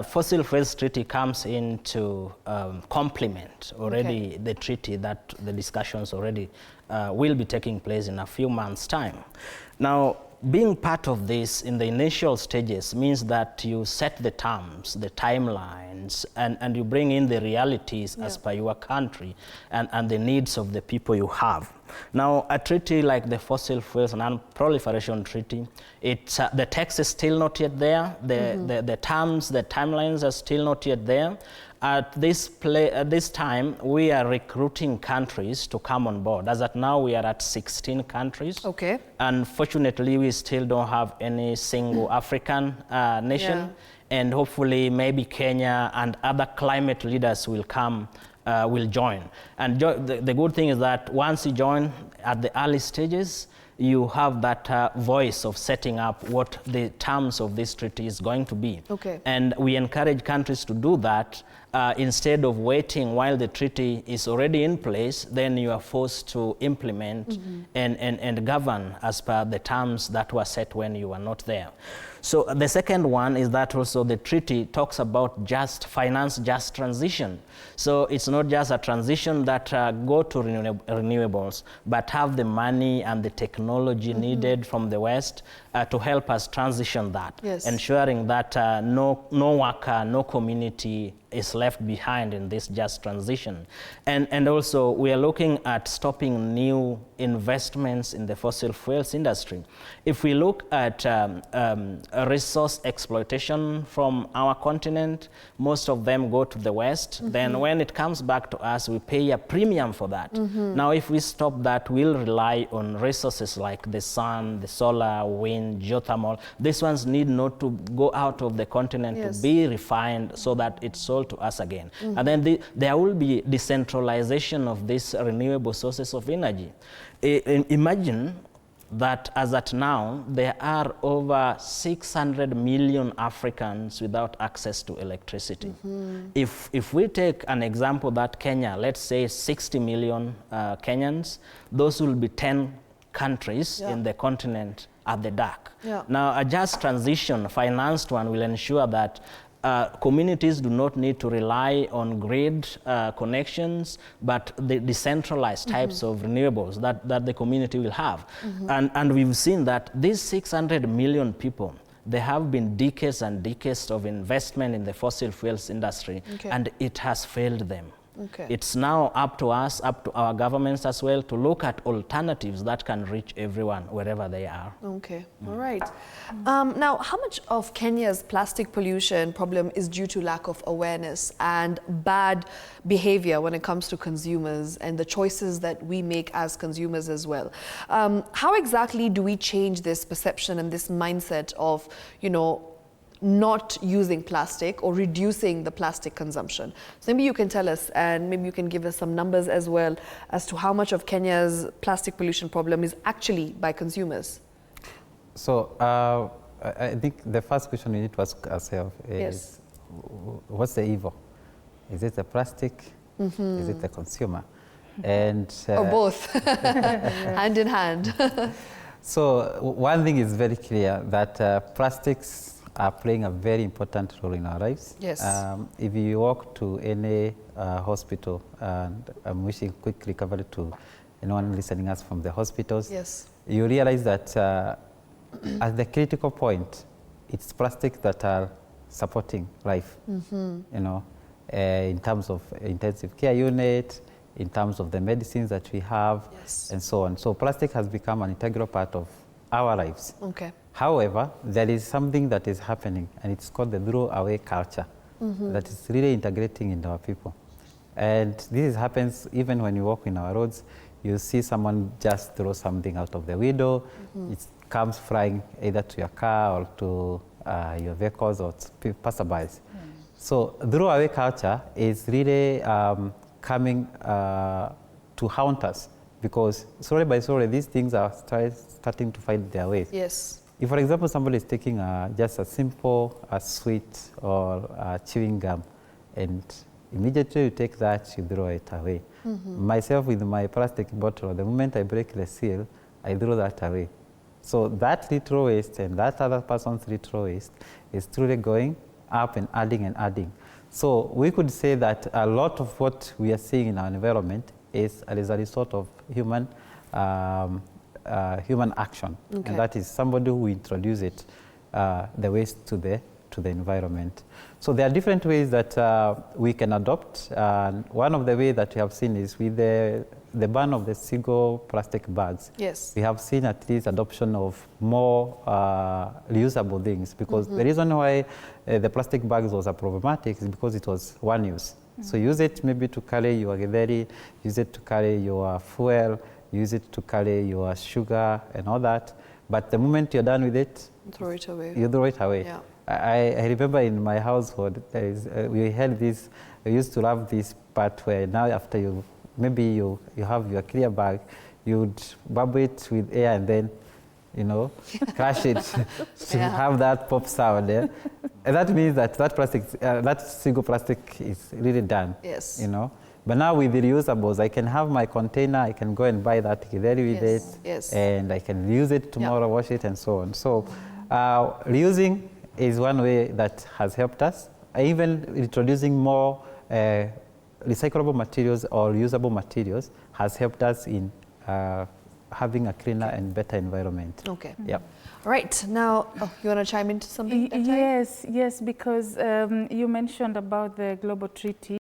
Fossil fuels treaty comes in to complement already the treaty that the discussions already will be taking place in a few months' time. Now, being part of this in the initial stages means that you set the terms, the timelines, and you bring in the realities as per your country and the needs of the people you have. Now, a treaty like the Fossil Fuels Non-Proliferation Treaty, the text is still not yet there. The terms, the timelines are still not yet there. At this time, we are recruiting countries to come on board. As at now, we are at 16 countries. Okay. Unfortunately, we still don't have any single African nation. And hopefully, maybe Kenya and other climate leaders will come, will join. And the good thing is that once you join at the early stages, you have that voice of setting up what the terms of this treaty is going to be. Okay. And we encourage countries to do that instead of waiting while the treaty is already in place. Then you are forced to implement and govern as per the terms that were set when you were not there. So the second one is that also the treaty talks about finance just transition. So it's not just a transition that go to renewables, but have the money and the technology needed from the West to help us transition that, ensuring that no worker, no community is left behind in this just transition. And also we are looking at stopping new investments in the fossil fuels industry. If we look at resource exploitation from our continent, most of them go to the West. Then when it comes back to us, we pay a premium for that. Now, if we stop that, we'll rely on resources like the sun, the solar, wind, geothermal. These ones need not to go out of the continent to be refined so that it's sold to us again. And then there will be decentralization of these renewable sources of energy. Imagine that as at now, there are over 600 million Africans without access to electricity. If we take an example that Kenya, let's say 60 million Kenyans, those will be 10 countries in the continent at the dark. Now, a just transition, financed one, will ensure that communities do not need to rely on grid connections, but the decentralized types of renewables that the community will have. And we've seen that these 600 million people, there have been decades and decades of investment in the fossil fuels industry, and it has failed them. It's now up to us, up to our governments as well, to look at alternatives that can reach everyone wherever they are. All right. Now, how much of Kenya's plastic pollution problem is due to lack of awareness and bad behavior when it comes to consumers and the choices that we make as consumers as well? How exactly do we change this perception and this mindset of, not using plastic or reducing the plastic consumption? So maybe you can tell us, and maybe you can give us some numbers as well as to how much of Kenya's plastic pollution problem is actually by consumers. So I think the first question we need to ask ourselves is, what's the evil? Is it the plastic? Is it the consumer? And or both, hand in hand. So one thing is very clear, that plastics are playing a very important role in our lives. If you walk to any hospital, and I'm wishing quick recovery to anyone listening us from the hospitals, you realize that at the critical point, it's plastics that are supporting life, in terms of intensive care unit, in terms of the medicines that we have, and so on. So plastic has become an integral part of our lives. However, there is something that is happening, and it's called the throw-away culture that is really integrating into our people. And this happens even when you walk in our roads. You see someone just throw something out of the window. It comes flying either to your car or to your vehicles or to passerbys. So throw-away culture is really coming to haunt us, because slowly by slowly these things are starting to find their way. If, for example, somebody is taking just a simple sweet or chewing gum, and immediately you take that, you throw it away. Myself, with my plastic bottle, the moment I break the seal, I throw that away. So that little waste and that other person's little waste is truly going up and adding. So we could say that a lot of what we are seeing in our environment is as a result of human action, and that is somebody who introduced it, the waste to the environment. So there are different ways that we can adopt. One of the ways that we have seen is with the ban of the single plastic bags. Yes. We have seen at least adoption of more reusable things, because the reason why the plastic bags was problematic is because it was one use. So use it maybe to carry your githeri, use it to carry your fuel, use it to carry your sugar and all that. But the moment you're done with it, throw it away. You throw it away. Yeah. I remember in my household, we had this, we used to have this part where now after you have your clear bag, you'd bubble it with air and then, crash it to have that pop sound there. And that means that that single plastic is really done. Yes. But now with the reusables, I can have my container, I can go and buy that githeri with it, and I can use it tomorrow, wash it, and so on. So reusing is one way that has helped us. Even introducing more recyclable materials or reusable materials has helped us in having a cleaner and better environment. Okay. Yep. All right. Now, you want to chime into something? Yes, because you mentioned about the global treaty.